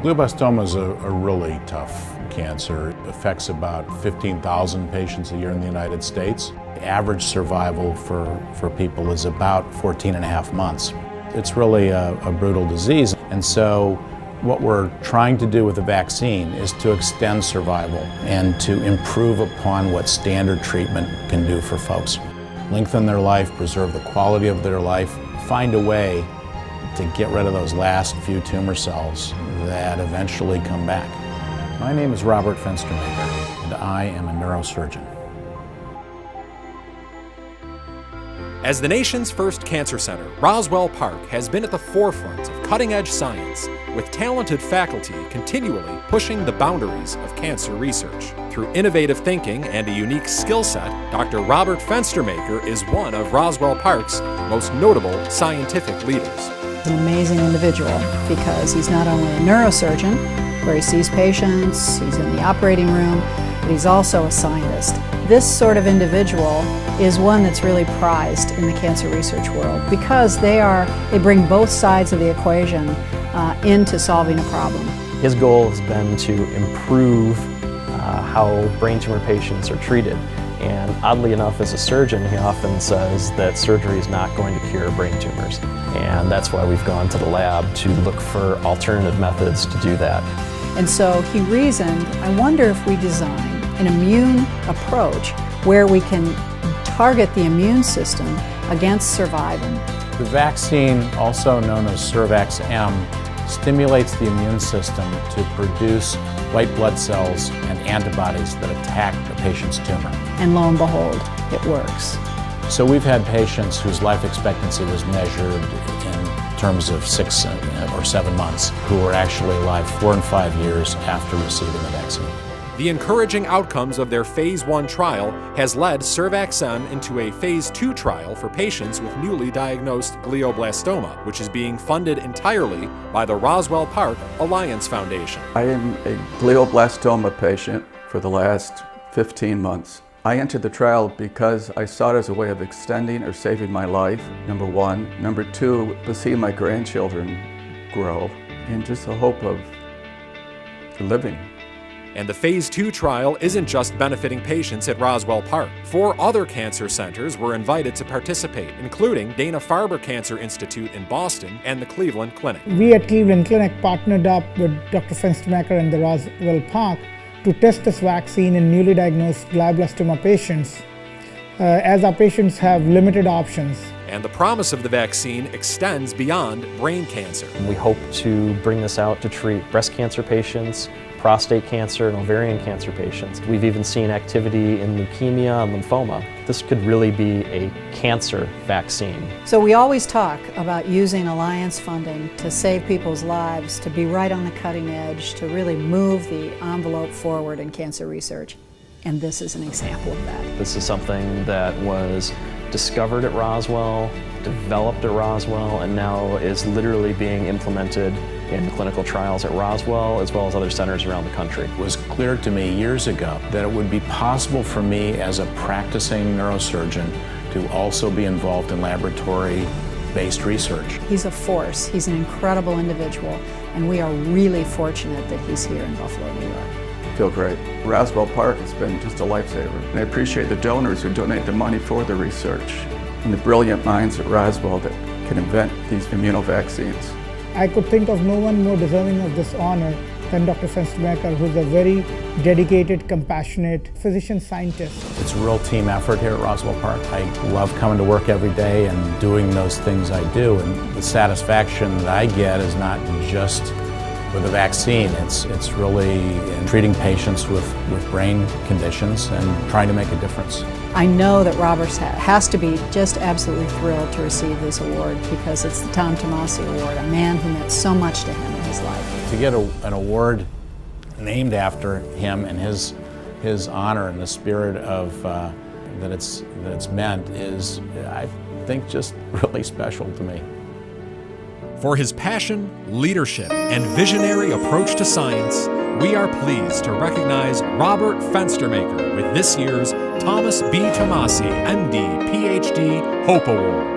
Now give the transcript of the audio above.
Glioblastoma is a really tough cancer. It affects about 15,000 patients a year in the United States. The average survival for people is about 14 and a half months. It's really a brutal disease, and so what we're trying to do with the vaccine is to extend survival and to improve upon what standard treatment can do for folks. Lengthen their life, preserve the quality of their life, find a way to get rid of those last few tumor cells that eventually come back. My name is Robert Fenstermaker, and I am a neurosurgeon. As the nation's first cancer center, Roswell Park has been at the forefront of cutting-edge science, with talented faculty continually pushing the boundaries of cancer research. Through innovative thinking and a unique skill set, Dr. Robert Fenstermaker is one of Roswell Park's most notable scientific leaders. He's an amazing individual because he's not only a neurosurgeon, where he sees patients, he's in the operating room, but he's also a scientist. This sort of individual is one that's really prized in the cancer research world because they bring both sides of the equation into solving a problem. His goal has been to improve how brain tumor patients are treated. And oddly enough, as a surgeon, he often says that surgery is not going to cure brain tumors. And that's why we've gone to the lab to look for alternative methods to do that. And so he reasoned, I wonder if we design an immune approach where we can target the immune system against survivin. The vaccine, also known as Cervax-M, stimulates the immune system to produce white blood cells and antibodies that attack the patient's tumor. And lo and behold, it works. So we've had patients whose life expectancy was measured in terms of 6 or 7 months who were actually alive 4 and 5 years after receiving the vaccine. The encouraging outcomes of their Phase 1 trial has led Cervax-M into a Phase 2 trial for patients with newly diagnosed glioblastoma, which is being funded entirely by the Roswell Park Alliance Foundation. I am a glioblastoma patient for the last 15 months. I entered the trial because I saw it as a way of extending or saving my life, number one. Number two, to see my grandchildren grow, and just the hope of living. And the Phase 2 trial isn't just benefiting patients at Roswell Park. 4 other cancer centers were invited to participate, including Dana-Farber Cancer Institute in Boston and the Cleveland Clinic. We at Cleveland Clinic partnered up with Dr. Fenstermaker and the Roswell Park to test this vaccine in newly diagnosed glioblastoma patients, as our patients have limited options. And the promise of the vaccine extends beyond brain cancer. We hope to bring this out to treat breast cancer patients, prostate cancer, and ovarian cancer patients. We've even seen activity in leukemia and lymphoma. This could really be a cancer vaccine. So we always talk about using alliance funding to save people's lives, to be right on the cutting edge, to really move the envelope forward in cancer research. And this is an example of that. This is something that was discovered at Roswell, developed at Roswell, and now is literally being implemented in clinical trials at Roswell as well as other centers around the country. It was clear to me years ago that it would be possible for me as a practicing neurosurgeon to also be involved in laboratory-based research. He's a force. He's an incredible individual, and we are really fortunate that he's here in Buffalo, New York. I feel great. Roswell Park has been just a lifesaver. And I appreciate the donors who donate the money for the research and the brilliant minds at Roswell that can invent these immunovaccines. I could think of no one more deserving of this honor than Dr. Fenstermaker, who's a very dedicated, compassionate physician-scientist. It's a real team effort here at Roswell Park. I love coming to work every day and doing those things I do, and the satisfaction that I get is not just with the vaccine. It's really in treating patients with brain conditions and trying to make a difference. I know that Robert has to be just absolutely thrilled to receive this award because it's the Tomasi Award, a man who meant so much to him in his life. To get an award named after him and his honor and the spirit of that it's meant is, I think, just really special to me. For his passion, leadership, and visionary approach to science, we are pleased to recognize Robert Fenstermaker with this year's Thomas B. Tomasi, MD, PhD, Hope Award.